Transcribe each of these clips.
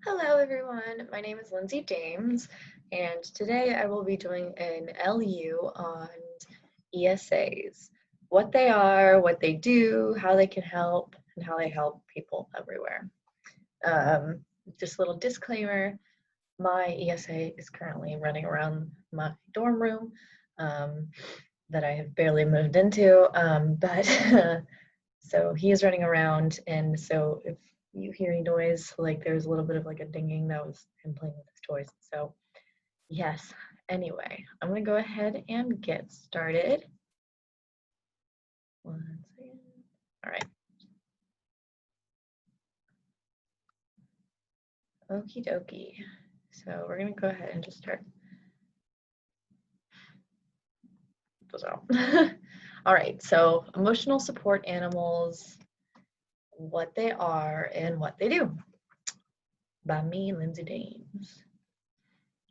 Hello everyone, my name is Lindsey Dames, and today I will be doing an LU on ESAs. What they are, what they do, how they can help, and how they help people everywhere. Um, just a little disclaimer, my ESA is currently running around my dorm room that I have barely moved into, but so he is running around, and so if you hear any noise, like there's a little bit of like a dinging, that was him playing with his toys. So yes, anyway, I'm gonna go ahead and get started. 1 second. All right. Okie dokie. So we're gonna go ahead and just start those out. All right, so emotional support animals, what they are and what they do, by me, Lindsey Dames.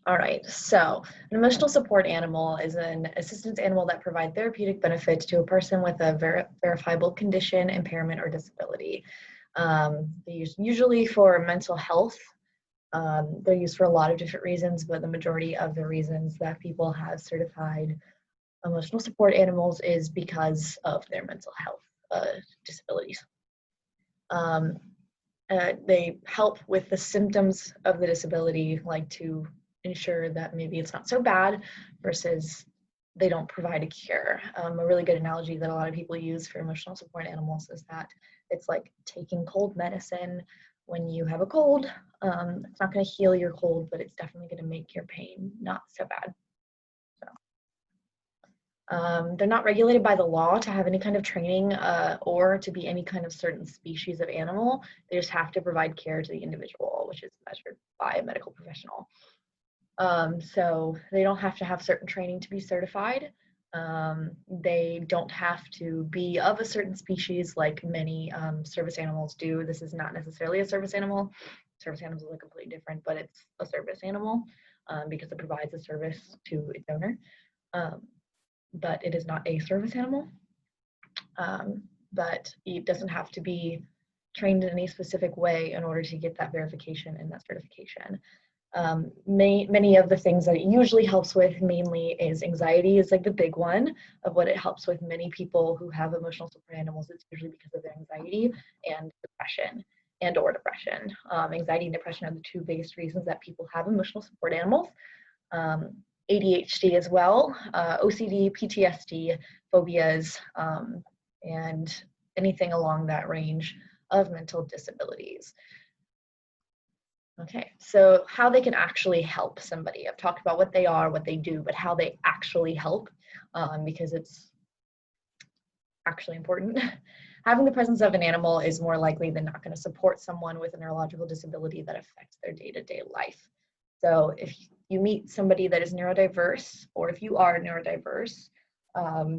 All right, so an emotional support animal is an assistance animal that provides therapeutic benefits to a person with a verifiable condition, impairment, or disability. They're used usually for mental health. They're used for a lot of different reasons, but the majority of the reasons that people have certified emotional support animals is because of their mental health disabilities. They help with the symptoms of the disability, like to ensure that maybe it's not so bad versus they don't provide a cure. A really good analogy that a lot of people use for emotional support animals is that it's like taking cold medicine when you have a cold. It's not going to heal your cold, but it's definitely going to make your pain not so bad. They're not regulated by the law to have any kind of training or to be any kind of certain species of animal. They just have to provide care to the individual, which is measured by a medical professional. So they don't have to have certain training to be certified. They don't have to be of a certain species like many service animals do. This is not necessarily a service animal. Service animals are completely different, but it's a service animal because it provides a service to its owner. But it is not a service animal. But it doesn't have to be trained in any specific way in order to get that verification and that certification. Many of the things that it usually helps with mainly is anxiety is like the big one of what it helps with. Many people who have emotional support animals, it's usually because of their anxiety and depression or depression. Anxiety and depression are the two biggest reasons that people have emotional support animals. ADHD as well, OCD, PTSD, phobias, and anything along that range of mental disabilities. Okay, so how they can actually help somebody. I've talked about what they are, what they do, but how they actually help, because it's actually important. Having the presence of an animal is more likely than not going to support someone with a neurological disability that affects their day-to-day life. So if you meet somebody that is neurodiverse, or if you are neurodiverse,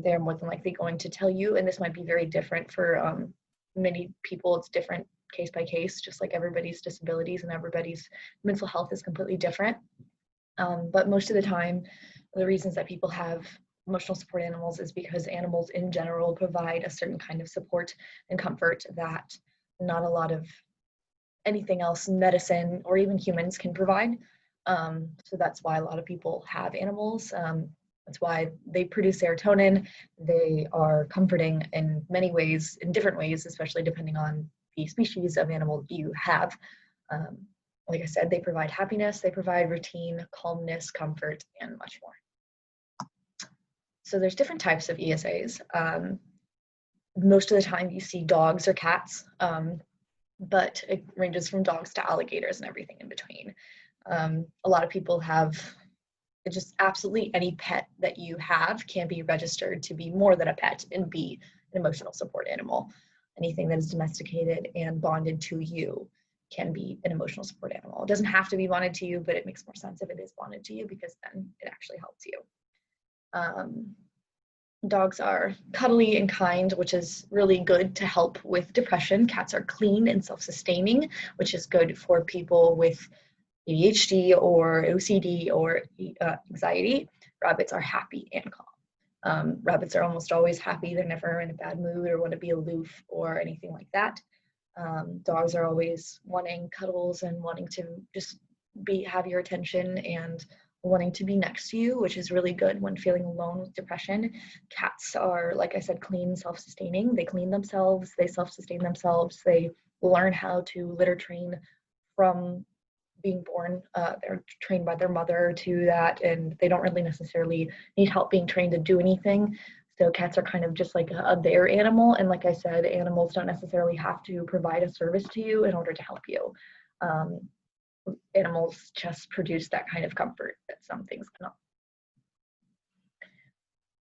they're more than likely going to tell you, and this might be very different for many people, it's different case by case, just like everybody's disabilities and everybody's mental health is completely different. But most of the time, the reasons that people have emotional support animals is because animals in general provide a certain kind of support and comfort that not a lot of anything else, medicine or even humans, can provide. So that's why a lot of people have animals. That's why they produce serotonin. They are comforting in many ways, in different ways, especially depending on the species of animal you have. Like I said, they provide happiness, they provide routine, calmness, comfort, and much more. So there's different types of ESAs. Most of the time you see dogs or cats, but it ranges from dogs to alligators and everything in between. A lot of people have just absolutely any pet that you have can be registered to be more than a pet and be an emotional support animal. Anything that is domesticated and bonded to you can be an emotional support animal. It doesn't have to be bonded to you, but it makes more sense if it is bonded to you because then it actually helps you. Dogs are cuddly and kind, which is really good to help with depression. Cats are clean and self-sustaining, which is good for people with ADHD or OCD or anxiety. Rabbits are happy and calm. Rabbits are almost always happy. They're never in a bad mood or want to be aloof or anything like that. Dogs are always wanting cuddles and wanting to just have your attention and wanting to be next to you, which is really good when feeling alone with depression. Cats are, like I said, clean, self-sustaining. They clean themselves, they self-sustain themselves, they learn how to litter train from being born. They're trained by their mother to that, and they don't really necessarily need help being trained to do anything. So cats are kind of just like their animal. And like I said, animals don't necessarily have to provide a service to you in order to help you. Animals just produce that kind of comfort that some things cannot.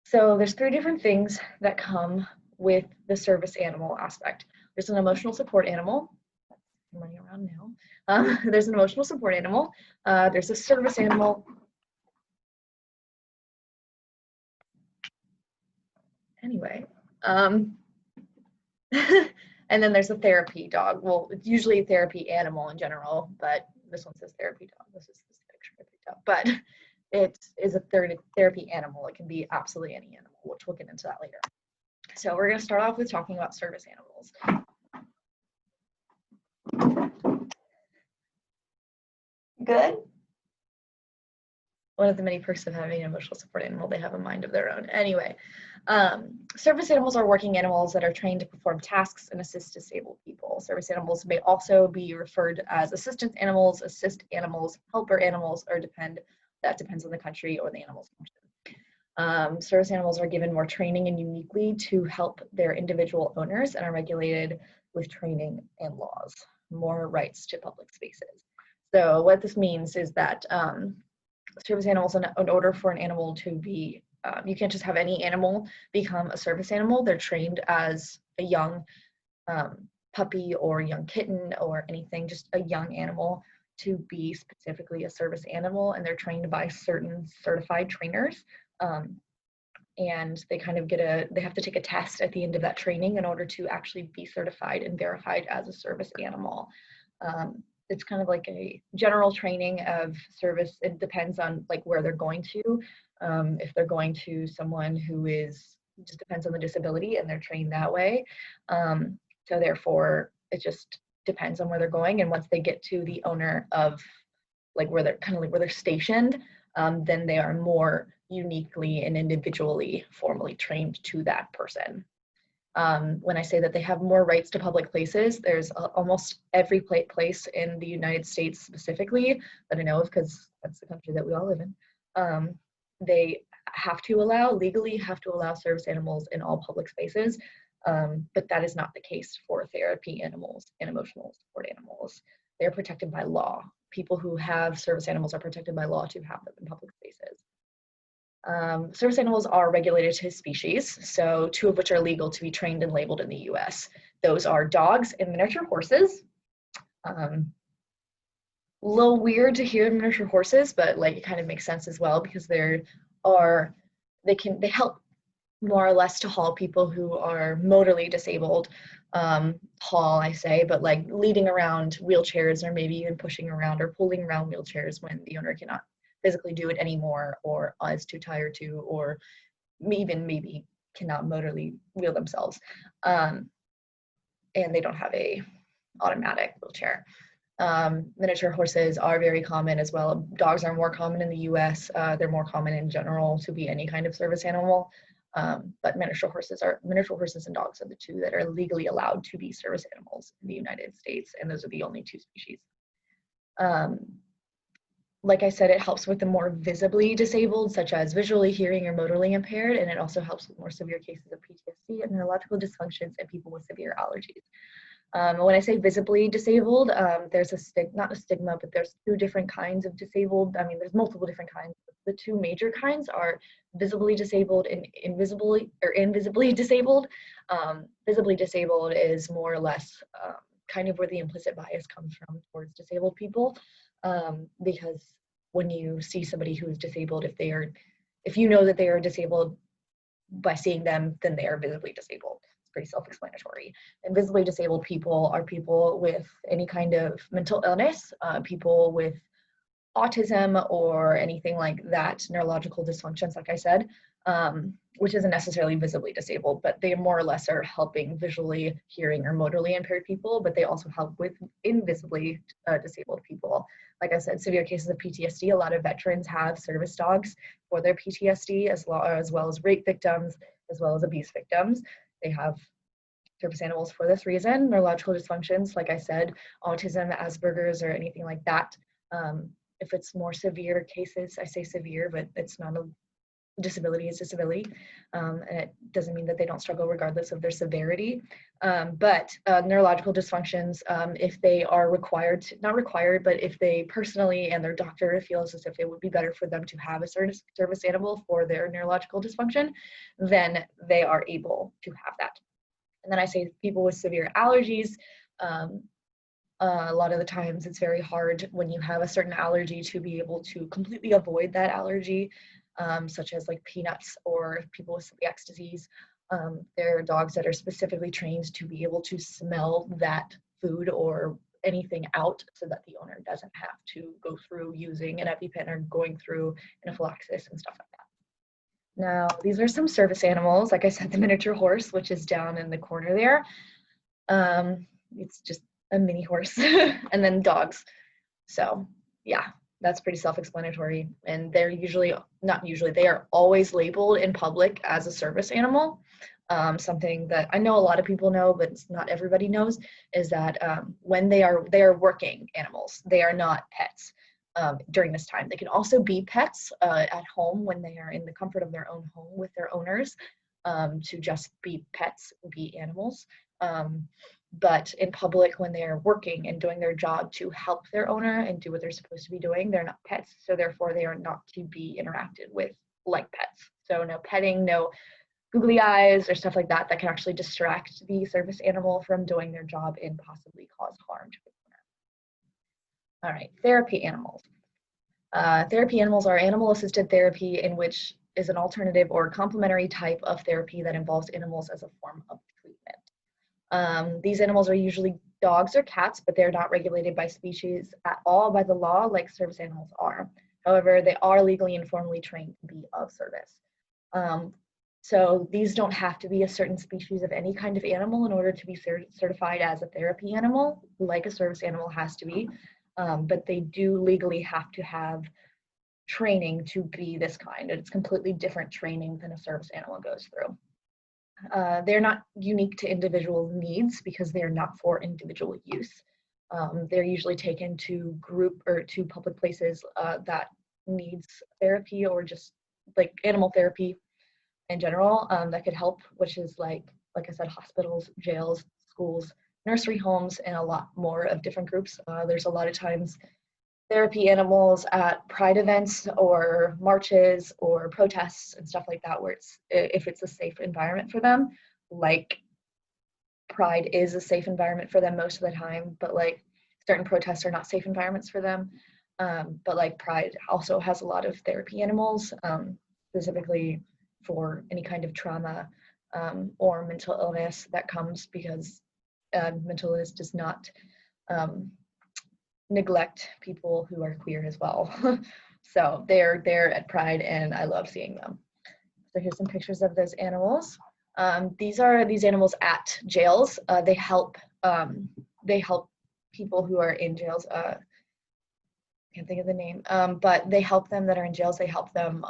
So there's 3 different things that come with the service animal aspect. There's an emotional support animal. I'm running around now. There's an emotional support animal. There's a service animal. Anyway, and then there's a therapy dog. Well, it's usually a therapy animal in general, but this one says therapy dog. This is this picture I picked up, but it is a therapy animal. It can be absolutely any animal, which we'll get into that later. So we're going to start off with talking about service animals. Good. One of the many perks of having an emotional support animal, they have a mind of their own. Anyway, service animals are working animals that are trained to perform tasks and assist disabled people. Service animals may also be referred as assistance animals, assist animals, helper animals, or that depends on the country or the animal's function. Service animals are given more training and uniquely to help their individual owners and are regulated with training and laws, more rights to public spaces. So what this means is that service animals, in order for an animal to be, you can't just have any animal become a service animal. They're trained as a young puppy or young kitten or anything, just a young animal, to be specifically a service animal, and they're trained by certain certified trainers. And they kind of they have to take a test at the end of that training in order to actually be certified and verified as a service animal. It's kind of like a general training of service. It depends on like where they're going to. If they're going to someone who just depends on the disability and they're trained that way. So therefore, it just depends on where they're going. And once they get to the owner of like where they're stationed, then they are more uniquely and individually formally trained to that person. When I say that they have more rights to public places, there's almost every place in the United States specifically that I know of, because that's the country that we all live in. They legally have to allow service animals in all public spaces, but that is not the case for therapy animals and emotional support animals. They're protected by law. People who have service animals are protected by law to have them in public spaces. Service animals are regulated to species, so 2 of which are legal to be trained and labeled in the US. Those are dogs and miniature horses. A little weird to hear miniature horses, but like it kind of makes sense as well, because they help more or less to haul people who are motorly disabled. Haul, I say, but like leading around wheelchairs, or maybe even pushing around or pulling around wheelchairs when the owner cannot physically do it anymore, or is too tired to, or even maybe cannot motorly wheel themselves, and they don't have a automatic wheelchair. Miniature horses are very common as well. Dogs are more common in the US. They're more common in general to be any kind of service animal, but miniature horses and dogs are the 2 that are legally allowed to be service animals in the United States, and those are the only 2 species. Like I said, it helps with the more visibly disabled, such as visually, hearing, or motorly impaired, and it also helps with more severe cases of PTSD and neurological dysfunctions and people with severe allergies. When I say visibly disabled, there's not a stigma, but there's 2 different kinds of disabled. I mean, there's multiple different kinds. The 2 major kinds are visibly disabled and invisibly disabled. Visibly disabled is more or less kind of where the implicit bias comes from towards disabled people, because when you see somebody who is disabled, if you know that they are disabled by seeing them, then they are visibly disabled. It's pretty self-explanatory. And visibly disabled people are people with any kind of mental illness, people with autism or anything like that, neurological dysfunctions, like I said. which isn't necessarily visibly disabled, but they more or less are helping visually, hearing, or motorly impaired people, but they also help with invisibly disabled people. Like I said, severe cases of PTSD, a lot of veterans have service dogs for their PTSD, as well as rape victims, as well as abuse victims. They have service animals for this reason. Neurological dysfunctions, like I said, autism, Asperger's, or anything like that. If it's more severe cases, I say severe, but it's not a disability is disability, and it doesn't mean that they don't struggle regardless of their severity. But neurological dysfunctions, if they are required, not required, but if they personally and their doctor feels as if it would be better for them to have a service animal for their neurological dysfunction, then they are able to have that. And then I say people with severe allergies, a lot of the times it's very hard when you have a certain allergy to be able to completely avoid that allergy, such as like peanuts, or people with celiac disease. There are dogs that are specifically trained to be able to smell that food or anything out so that the owner doesn't have to go through using an EpiPen or going through anaphylaxis and stuff like that. Now, these are some service animals. Like I said, the miniature horse, which is down in the corner there. It's just a mini horse, and then dogs. So yeah, that's pretty self-explanatory. And they're they are always labeled in public as a service animal. Something that I know a lot of people know, but not everybody knows, is that when they are working animals, they are not pets during this time. They can also be pets at home when they are in the comfort of their own home with their owners, to just be pets, be animals. But in public, when they're working and doing their job to help their owner and do what they're supposed to be doing, they're not pets. So therefore, they are not to be interacted with like pets. So no petting, no googly eyes or stuff like that that can actually distract the service animal from doing their job and possibly cause harm to the owner. All right, therapy animals. Therapy animals are animal-assisted therapy, in which is an alternative or complementary type of therapy that involves animals as a form of treatment. These animals are usually dogs or cats, but they're not regulated by species at all by the law like service animals are. However, they are legally and formally trained to be of service. So these don't have to be a certain species of any kind of animal in order to be certified as a therapy animal, like a service animal has to be. But they do legally have to have training to be this kind. And it's completely different training than a service animal goes through. They're not unique to individual needs because they are not for individual use. They're usually taken to group or to public places that needs therapy, or just like animal therapy in general, that could help, which is like I said, hospitals, jails, schools, nursery homes, and a lot more of different groups. There's a lot of times therapy animals at pride events or marches or protests and stuff like that, where if it's a safe environment for them, like pride is a safe environment for them most of the time, but like certain protests are not safe environments for them. But like pride also has a lot of therapy animals, specifically for any kind of trauma or mental illness that comes, because mental illness does not neglect people who are queer as well. So they're there at Pride, and I love seeing them. So here's some pictures of those animals. These are these animals at jails. They help people who are in jails. Can't think of the name, but they help them that are in jails. They help them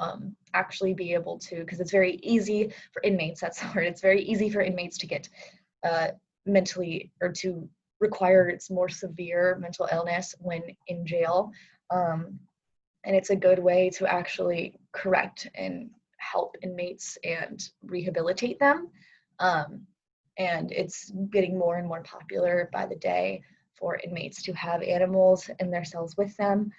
actually be able to, because it's very easy for inmates, that's the word, it's very easy for inmates to get mentally, or to require its more severe mental illness when in jail. And it's a good way to actually correct and help inmates and rehabilitate them. And it's getting more and more popular by the day for inmates to have animals in their cells with them,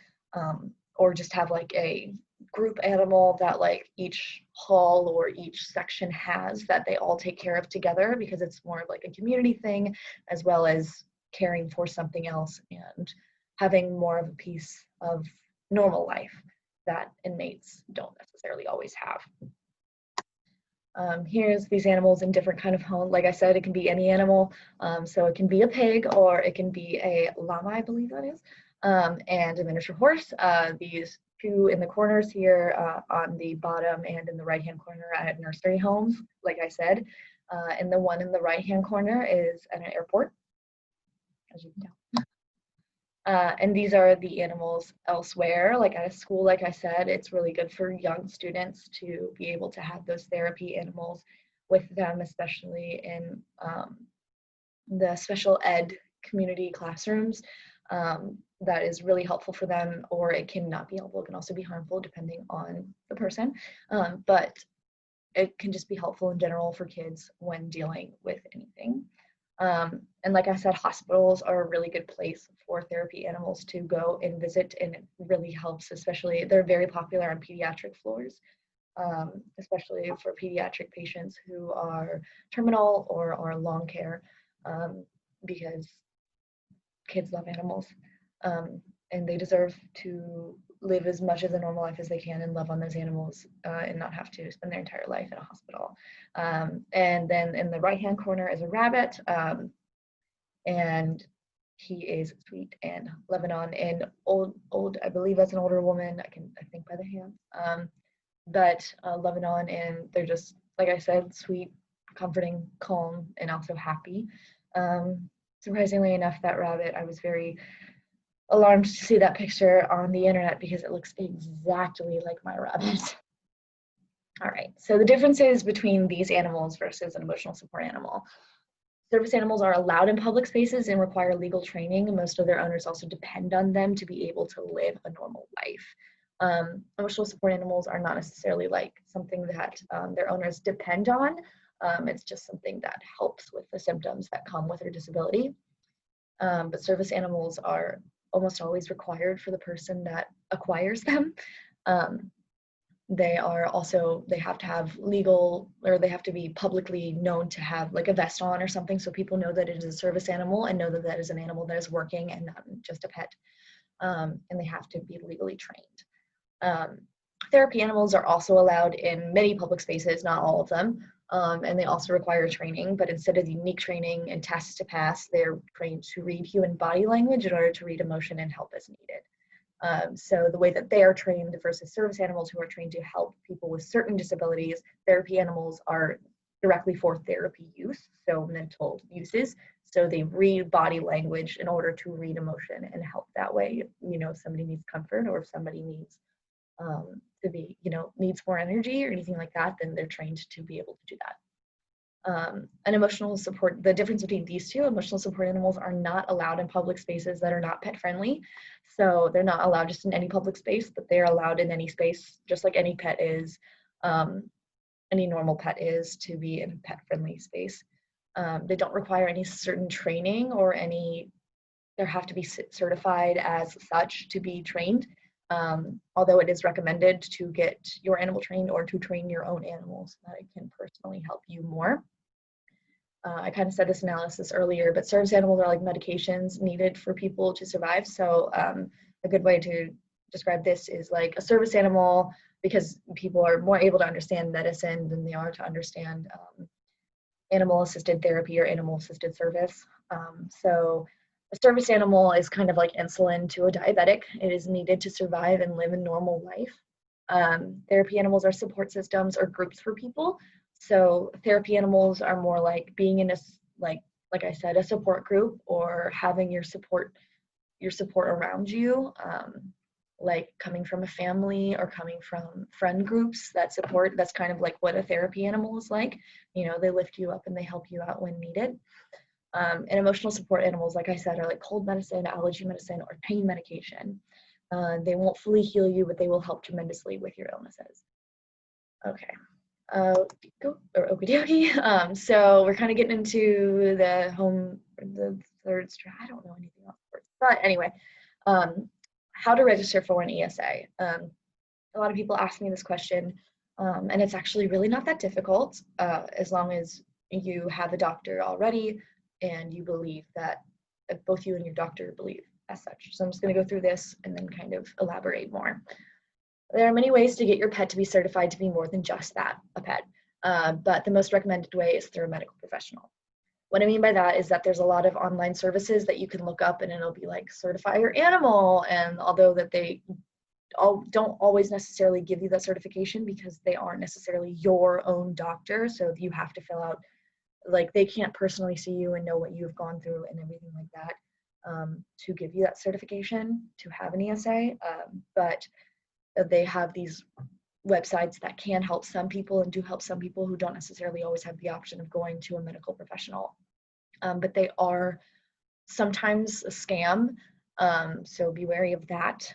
or just have like a group animal that like each hall or each section has, that they all take care of together, because it's more of like a community thing, as well as caring for something else and having more of a piece of normal life that inmates don't necessarily always have. Here's these animals in different kind of home. Like I said, it can be any animal. So it can be a pig, or it can be a llama, I believe that is, and a miniature horse. These two in the corners here on the bottom and in the right-hand corner at nursery homes, like I said. And the one in the right-hand corner is at an airport, as you can tell. And these are the animals elsewhere, like at a school, like I said. It's really good for young students to be able to have those therapy animals with them, especially in the special ed community classrooms. That is really helpful for them, or it can not be helpful. It can also be harmful depending on the person. But it can just be helpful in general for kids when dealing with anything. And like I said, hospitals are a really good place for therapy animals to go and visit, and it really helps, especially they're very popular on pediatric floors, especially for pediatric patients who are terminal or are long care, because kids love animals, and they deserve to live as much as a normal life as they can and love on those animals, and not have to spend their entire life in a hospital. And then in the right-hand corner is a rabbit, and he is sweet and Lebanon and old. I believe that's an older woman. I think by the hands. But Lebanon, and they're just, like I said, sweet, comforting, calm, and also happy. Surprisingly enough, that rabbit, I was very alarmed to see that picture on the internet because it looks exactly like my rabbit. All right, so the differences between these animals versus an emotional support animal. Service animals are allowed in public spaces and require legal training, and most of their owners also depend on them to be able to live a normal life. Emotional support animals are not necessarily like something that their owners depend on. It's just something that helps with the symptoms that come with their disability. But service animals are almost always required for the person that acquires them. They have to have legal, or they have to be publicly known to have like a vest on or something, so people know that it is a service animal and know that that is an animal that is working and not just a pet. And they have to be legally trained. Therapy animals are also allowed in many public spaces, not all of them, and they also require training, but instead of unique training and tests to pass, they're trained to read human body language in order to read emotion and help as needed. So the way that they are trained versus service animals who are trained to help people with certain disabilities, therapy animals are directly for therapy use, so mental uses. So they read body language in order to read emotion and help that way. If somebody needs comfort, or if somebody needs needs more energy or anything like that, then they're trained to be able to do that. An emotional support, the difference between these two, emotional support animals are not allowed in public spaces that are not pet friendly. So they're not allowed just in any public space, but they're allowed in any space, just like any pet is, any normal pet is, to be in a pet friendly space. They don't require any certain training or they have to be certified as such to be trained. Although it is recommended to get your animal trained or to train your own animals, so that it can personally help you more. I kind of said this analysis earlier, but service animals are like medications needed for people to survive. So a good way to describe this is like a service animal, because people are more able to understand medicine than they are to understand animal-assisted therapy or animal-assisted service. So a service animal is kind of like insulin to a diabetic. It is needed to survive and live a normal life. Therapy animals are support systems or groups for people. So therapy animals are more like being in a, like I said, a support group, or having your support around you, like coming from a family or coming from friend groups that support. That's kind of like what a therapy animal is like. They lift you up and they help you out when needed. And emotional support animals, like I said, are like cold medicine, allergy medicine, or pain medication. They won't fully heal you, but they will help tremendously with your illnesses. Okay. Okie dokie. So we're kind of getting into the third strand. I don't know anything else, but anyway, how to register for an ESA. A lot of people ask me this question, and it's actually really not that difficult, as long as you have a doctor already and you believe that both you and your doctor believe as such. So I'm just going to go through this and then kind of elaborate more. There are many ways to get your pet to be certified to be more than just that, a pet. but the most recommended way is through a medical professional. What I mean by that is that there's a lot of online services that you can look up, and it'll be like certify your animal, and although that they don't always necessarily give you that certification because they aren't necessarily your own doctor, so you have to fill out, like, they can't personally see you and know what you've gone through and everything like that, to give you that certification to have an ESA, but they have these websites that can help some people and do help some people who don't necessarily always have the option of going to a medical professional. But they are sometimes a scam, so be wary of that,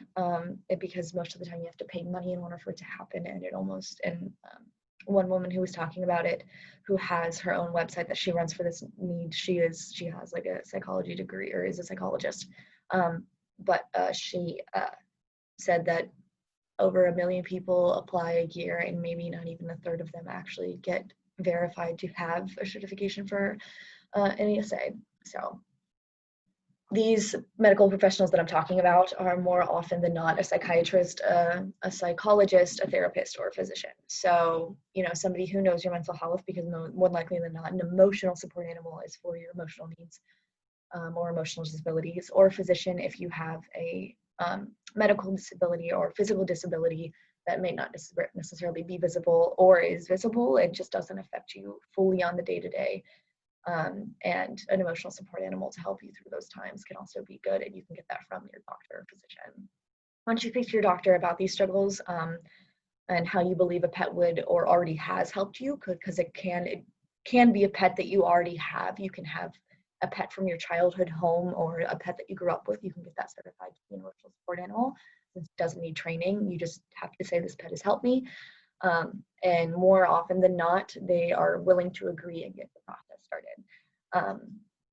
because most of the time you have to pay money in order for it to happen, and one woman who was talking about it, who has her own website that she runs for this need, she has like a psychology degree, or is a psychologist, but she said that over 1 million people apply a year, and maybe not even a third of them actually get verified to have a certification for an ESA. So these medical professionals that I'm talking about are more often than not a psychiatrist, a psychologist, a therapist, or a physician. So, somebody who knows your mental health, because more likely than not, an emotional support animal is for your emotional needs, or emotional disabilities, or a physician if you have a medical disability or physical disability that may not necessarily be visible, or is visible, it just doesn't affect you fully on the day-to-day. And an emotional support animal to help you through those times can also be good, and you can get that from your doctor or physician. Once you speak to your doctor about these struggles, and how you believe a pet would or already has helped you, because it can be a pet that you already have. You can have a pet from your childhood home, or a pet that you grew up with. You can get that certified to be an emotional support animal. It doesn't need training. You just have to say, this pet has helped me. And more often than not, they are willing to agree and get the process started.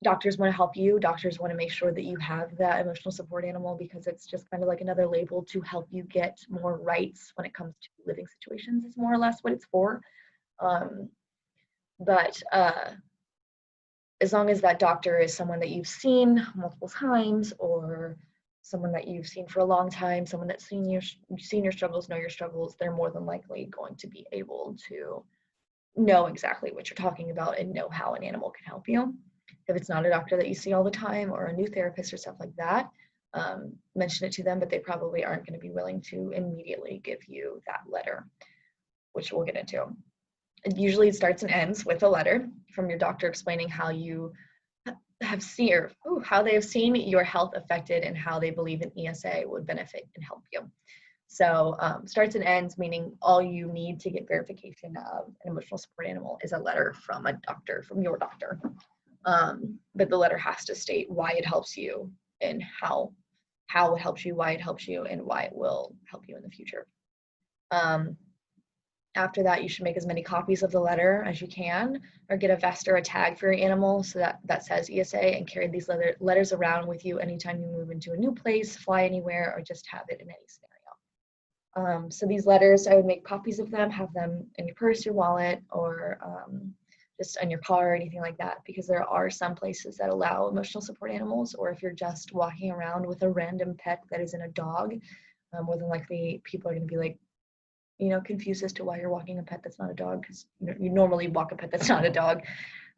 Doctors want to help you. Doctors want to make sure that you have that emotional support animal, because it's just kind of like another label to help you get more rights when it comes to living situations, is more or less what it's for. But as long as that doctor is someone that you've seen multiple times, or someone that you've seen for a long time, someone that's seen your struggles, know your struggles, they're more than likely going to be able to know exactly what you're talking about and know how an animal can help you. If it's not a doctor that you see all the time, or a new therapist or stuff like that, mention it to them, but they probably aren't going to be willing to immediately give you that letter, which we'll get into. Usually it starts and ends with a letter from your doctor explaining how you have seen, or how they have seen your health affected, and how they believe an ESA would benefit and help you. So starts and ends, meaning all you need to get verification of an emotional support animal is a letter from a doctor, from your doctor. But the letter has to state why it helps you, and how it helps you, why it helps you, and why it will help you in the future. After that, you should make as many copies of the letter as you can, or get a vest or a tag for your animal so that says ESA, and carry these letters around with you anytime you move into a new place, fly anywhere, or just have it in any scenario. So these letters, I would make copies of them, have them in your purse, your wallet, or just on your car or anything like that, because there are some places that allow emotional support animals. Or if you're just walking around with a random pet that isn't a dog, more than likely people are going to be like, confused as to why you're walking a pet that's not a dog, because you normally walk a pet that's not a dog.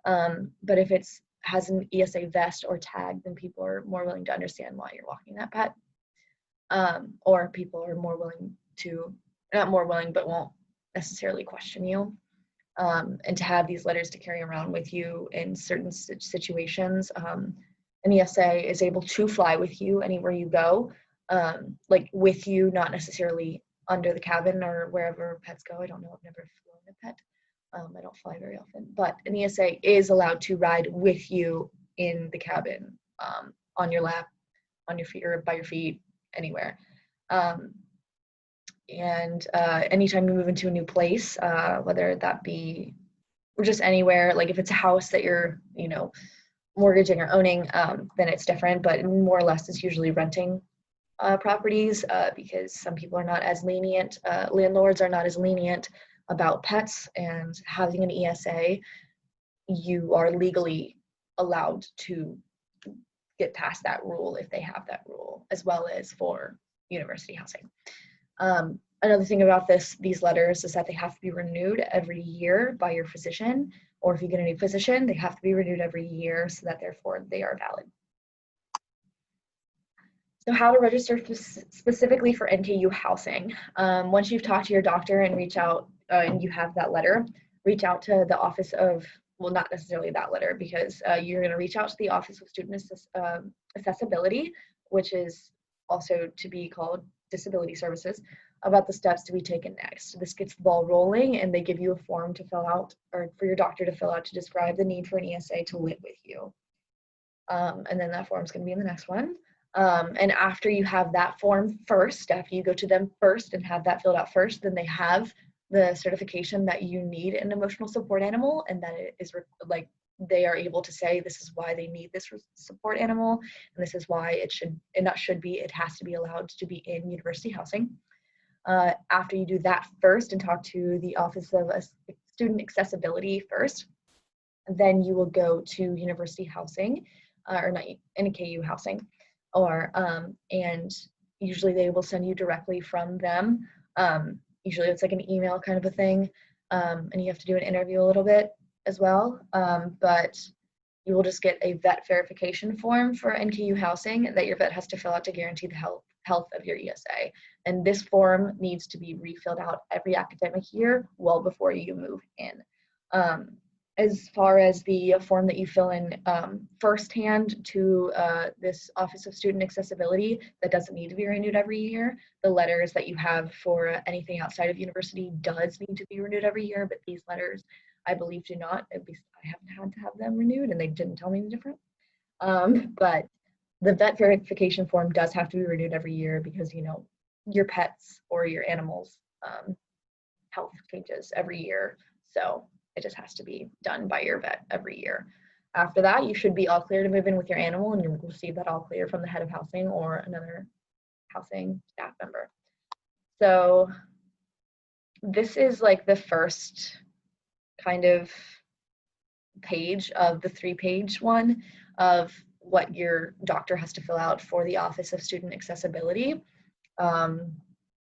But if it has an ESA vest or tag, then people are more willing to understand why you're walking that pet. Or people are more willing to, not more willing, but won't necessarily question you. And to have these letters to carry around with you in certain situations. An ESA is able to fly with you anywhere you go, like with you, not necessarily under the cabin or wherever pets go. I don't know, I've never flown a pet. I don't fly very often, but an ESA is allowed to ride with you in the cabin, on your lap, on your feet, or by your feet, anywhere. And anytime you move into a new place, whether that be or just anywhere, like if it's a house that you're, mortgaging or owning, then it's different, but more or less it's usually renting properties, because some people are not as lenient, landlords are not as lenient about pets, and having an ESA, you are legally allowed to get past that rule if they have that rule, as well as for university housing. Another thing about these letters is that they have to be renewed every year by your physician, or if you get a new physician, they have to be renewed every year so that therefore they are valid. So how to register specifically for NKU housing. Once you've talked to your doctor and reach out and you have that letter, reach out to the office of, well, not necessarily that letter, because you're going to reach out to the Office of Student Accessibility, which is also to be called Disability Services, about the steps to be taken next. This gets the ball rolling, and they give you a form to fill out, or for your doctor to fill out, to describe the need for an ESA to live with you. And then that form's going to be in the next one. And after you have that form first, after you go to them first and have that filled out first, then they have the certification that you need an emotional support animal, and that it is like they are able to say this is why they need this support animal, and this is why it should, and not should be, it has to be allowed to be in university housing. After you do that first and talk to the Office of Student Accessibility first, then you will go to university housing, or not NKU housing, or and usually they will send you directly from them. Usually it's like an email kind of a thing, and you have to do an interview a little bit as well, but you will just get a vet verification form for NKU housing that your vet has to fill out to guarantee the health of your ESA. And this form needs to be refilled out every academic year well before you move in. As far as the form that you fill in firsthand to this Office of Student Accessibility, that doesn't need to be renewed every year. The letters that you have for anything outside of university does need to be renewed every year, but these letters, I believe, do not. At least I haven't had to have them renewed, and they didn't tell me any different. But the vet verification form does have to be renewed every year because, you know, your pets or your animals' health changes every year. So it just has to be done by your vet every year. After that, you should be all clear to move in with your animal, and you'll receive that all clear from the head of housing or another housing staff member. So this is like the first kind of page of the 3-page one of what your doctor has to fill out for the Office of Student Accessibility. And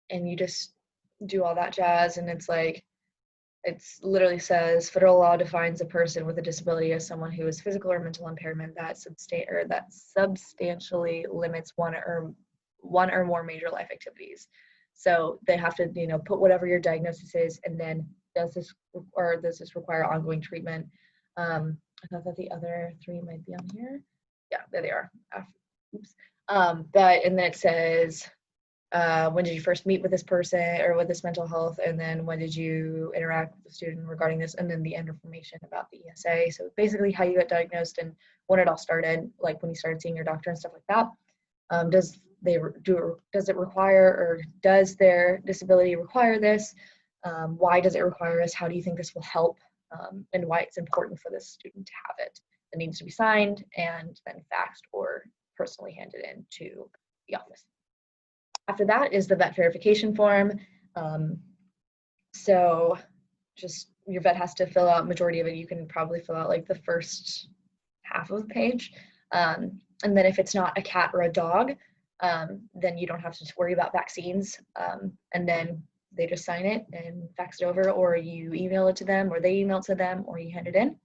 you just do all that jazz, and it's like, it's literally says federal law defines a person with a disability as someone who has physical or mental impairment that substantially limits one or more major life activities. So they have to, you know, put whatever your diagnosis is, and then does this require ongoing treatment? I thought that the other 3 might be on here. Yeah, there they are. Oops. And then it says, when did you first meet with this person or with this mental health, and then when did you interact with the student regarding this, and then the end information about the ESA. So basically how you got diagnosed and when it all started, like when you started seeing your doctor and stuff like that. Does it require, or does their disability require this? Why does it require this? How do you think this will help? And why it's important for this student to have it. It needs to be signed and then faxed or personally handed in to the office. After that is the vet verification form. So just your vet has to fill out majority of it. You can probably fill out like the first half of the page. And then if it's not a cat or a dog, then you don't have to worry about vaccines. And then they just sign it and fax it over, or you email it to them, or they email it to them, or you hand it in.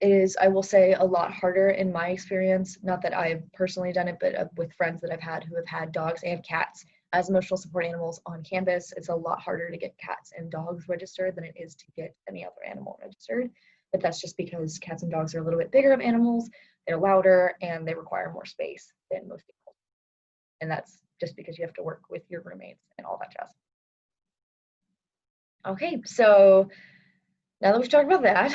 It is, I will say, a lot harder in my experience, not that I've personally done it, but with friends that I've had who have had dogs and cats as emotional support animals on campus. It's a lot harder to get cats and dogs registered than it is to get any other animal registered. But that's just because cats and dogs are a little bit bigger of animals, they're louder, and they require more space than most people. And that's just because you have to work with your roommates and all that jazz. Okay, so now that we've talked about that,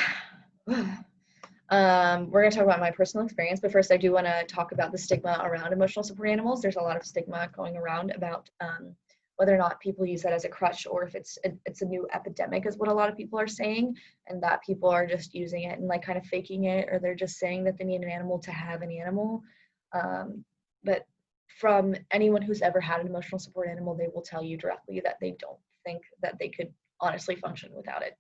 we're going to talk about my personal experience, but first I do want to talk about the stigma around emotional support animals. There's a lot of stigma going around about whether or not people use that as a crutch, or if it's a new epidemic is what a lot of people are saying, and that people are just using it and like kind of faking it, or they're just saying that they need an animal to have an animal. But from anyone who's ever had an emotional support animal, they will tell you directly that they don't think that they could honestly function without it.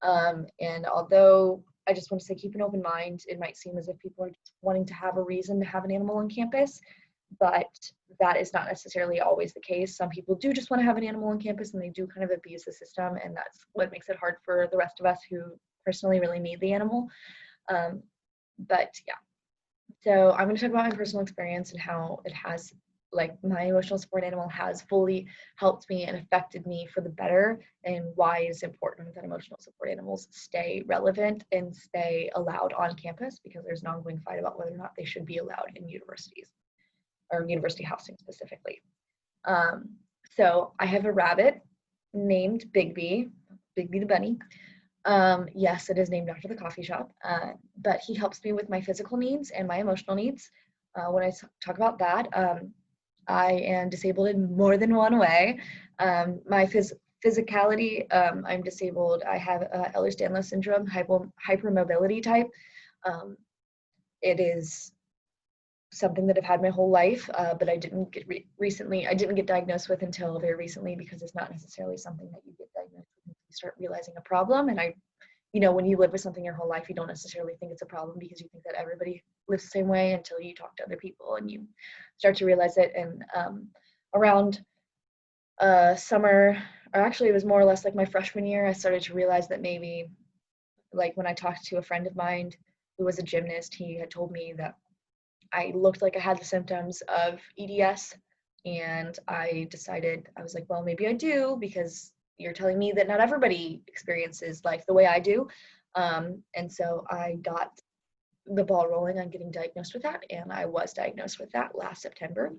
And although I just want to say keep an open mind, it might seem as if people are just wanting to have a reason to have an animal on campus. but that is not necessarily always the case. Some people do just want to have an animal on campus and they do kind of abuse the system, and that's what makes it hard for the rest of us who personally really need the animal. But yeah, so I'm going to talk about my personal experience and how it has, like, my emotional support animal has fully helped me and affected me for the better, and why it's important that emotional support animals stay relevant and stay allowed on campus, because there's an ongoing fight about whether or not they should be allowed in universities or university housing specifically. So I have a rabbit named Bigby the bunny. Yes, it is named after the coffee shop, but he helps me with my physical needs and my emotional needs. When I talk about that, I am disabled in more than one way. My physicality, I'm disabled. I have Ehlers-Danlos syndrome, hypermobility type. It is something that I've had my whole life, but I didn't get I didn't get diagnosed with until very recently, because it's not necessarily something that you get diagnosed with until you start realizing a problem. And when you live with something your whole life, you don't necessarily think it's a problem, because you think that everybody lives the same way until you talk to other people and you start to realize it. And around summer, or actually it was more or less like my freshman year, I started to realize that maybe, like, when I talked to a friend of mine who was a gymnast, he had told me that I looked like I had the symptoms of EDS, and I decided, I was like, well, maybe I do, because you're telling me that not everybody experiences life the way I do. And so I got the ball rolling on getting diagnosed with that, and I was diagnosed with that last September.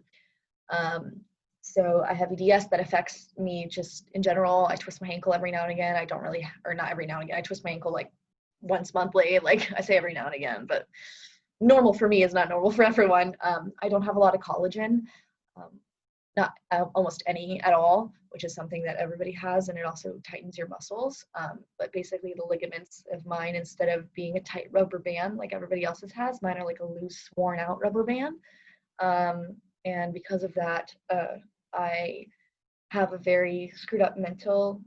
So I have EDS that affects me just in general. I twist my ankle every now and again. I don't really, or not every now and again, I twist my ankle like once monthly. Like, I say every now and again, but normal for me is not normal for everyone. I don't have a lot of collagen, not almost any at all, which is something that everybody has, and it also tightens your muscles. But basically the ligaments of mine, instead of being a tight rubber band like everybody else's has, mine are like a loose, worn out rubber band. And because of that, I have a very screwed up mental,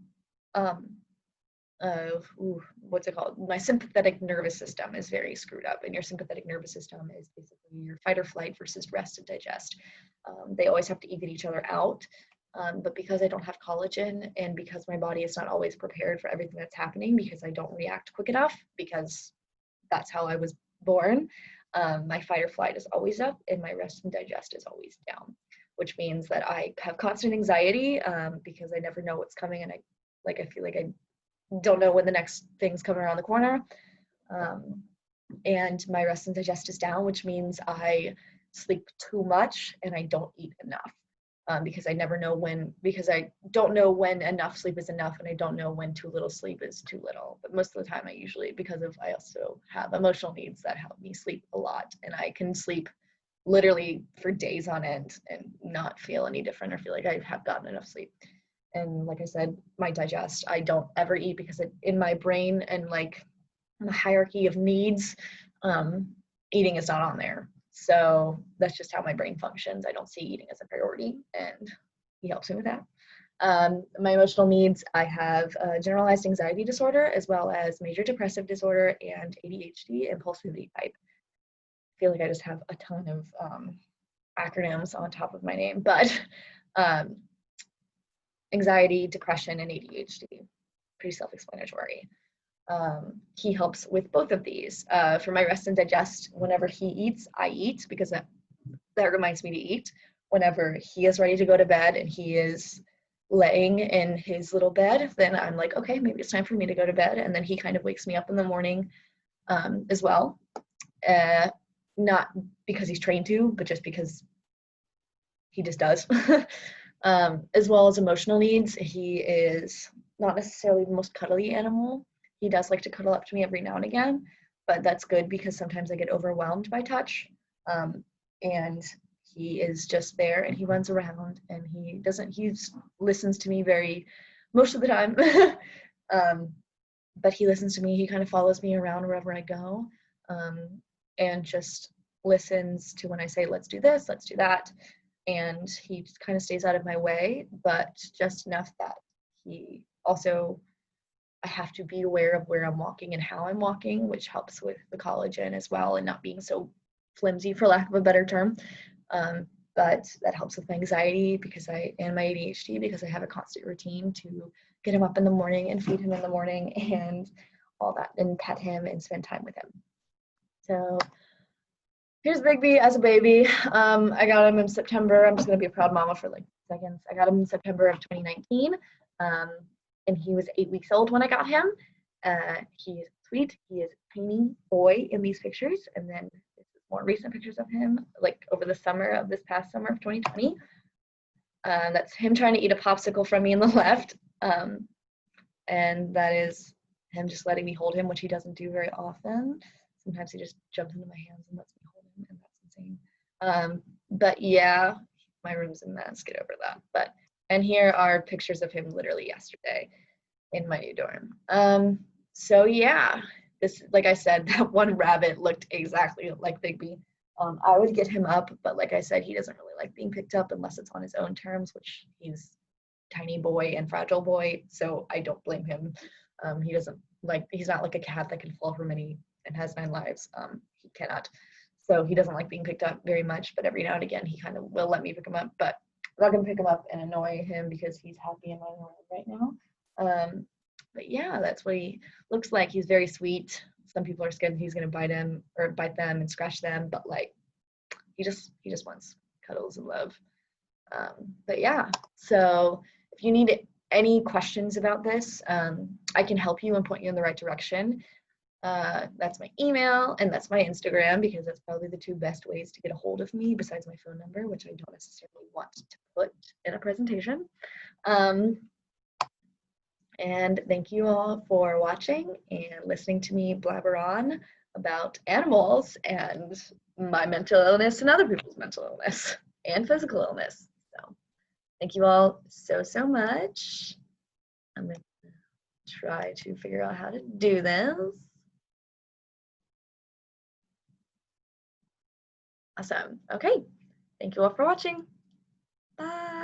what's it called? My sympathetic nervous system is very screwed up, and your sympathetic nervous system is basically your fight or flight versus rest and digest. They always have to even each other out. But because I don't have collagen, and because my body is not always prepared for everything that's happening, because I don't react quick enough, because that's how I was born, my fight or flight is always up and my rest and digest is always down, which means that I have constant anxiety, because I never know what's coming, and I feel like I don't know when the next thing's coming around the corner. And my rest and digest is down, which means I sleep too much and I don't eat enough, because I don't know when enough sleep is enough, and I don't know when too little sleep is too little. But most of the time I also have emotional needs that help me sleep a lot, and I can sleep literally for days on end and not feel any different or feel like I have gotten enough sleep. And like I said, my digest, I don't ever eat, because in my brain and like the hierarchy of needs, eating is not on there. So that's just how my brain functions. I don't see eating as a priority, and he helps me with that. My emotional needs, I have generalized anxiety disorder, as well as major depressive disorder and ADHD, impulsivity type. I feel like I just have a ton of acronyms on top of my name, but anxiety, depression, and ADHD, pretty self-explanatory. He helps with both of these. For my rest and digest, whenever he eats, I eat, because that reminds me to eat. Whenever he is ready to go to bed and he is laying in his little bed, then I'm like, okay, maybe it's time for me to go to bed. And then he kind of wakes me up in the morning as well. Not because he's trained to, but just because he just does. As well as emotional needs, he is not necessarily the most cuddly animal. He does like to cuddle up to me every now and again, but that's good, because sometimes I get overwhelmed by touch. And he is just there, and he runs around, and he listens to me most of the time. But he listens to me. He kind of follows me around wherever I go, and just listens to when I say, let's do this, let's do that. And he just kind of stays out of my way, but just enough that I have to be aware of where I'm walking and how I'm walking, which helps with the collagen as well, and not being so flimsy, for lack of a better term. but that helps with my anxiety and my ADHD, because I have a constant routine to get him up in the morning and feed him in the morning and all that, and pet him and spend time with him. So here's Bigby as a baby. I got him in September. I'm just gonna be a proud mama for like seconds. I got him in September of 2019, and he was 8 weeks old when I got him. He is sweet. He is a tiny boy in these pictures, and then this is more recent pictures of him, like over the summer of this past summer of 2020. That's him trying to eat a popsicle from me in the left, and that is him just letting me hold him, which he doesn't do very often. Sometimes he just jumps into my hands and lets me hold him, and that's insane. But yeah, my room's a mess. Get over that. And here are pictures of him literally yesterday in my new dorm. So yeah, this, like I said, that one rabbit looked exactly like Bigby. I would get him up, but like I said, he doesn't really like being picked up unless it's on his own terms, which he's a tiny boy and fragile boy, so I don't blame him. He's not like a cat that can fall from any and has 9 lives. He cannot. So he doesn't like being picked up very much, but every now and again he kind of will let me pick him up, but I'm not gonna pick him up and annoy him because he's happy in my room right now. But yeah, that's what he looks like. He's very sweet. Some people are scared he's gonna bite them and scratch them, but like he just wants cuddles and love. But yeah, so if you need any questions about this, I can help you and point you in the right direction. That's my email and that's my Instagram, because that's probably the 2 best ways to get a hold of me besides my phone number, which I don't necessarily want to put in a presentation. And thank you all for watching and listening to me blabber on about animals and my mental illness and other people's mental illness and physical illness. So thank you all so much. I'm going to try to figure out how to do this. Awesome. Okay. Thank you all for watching. Bye.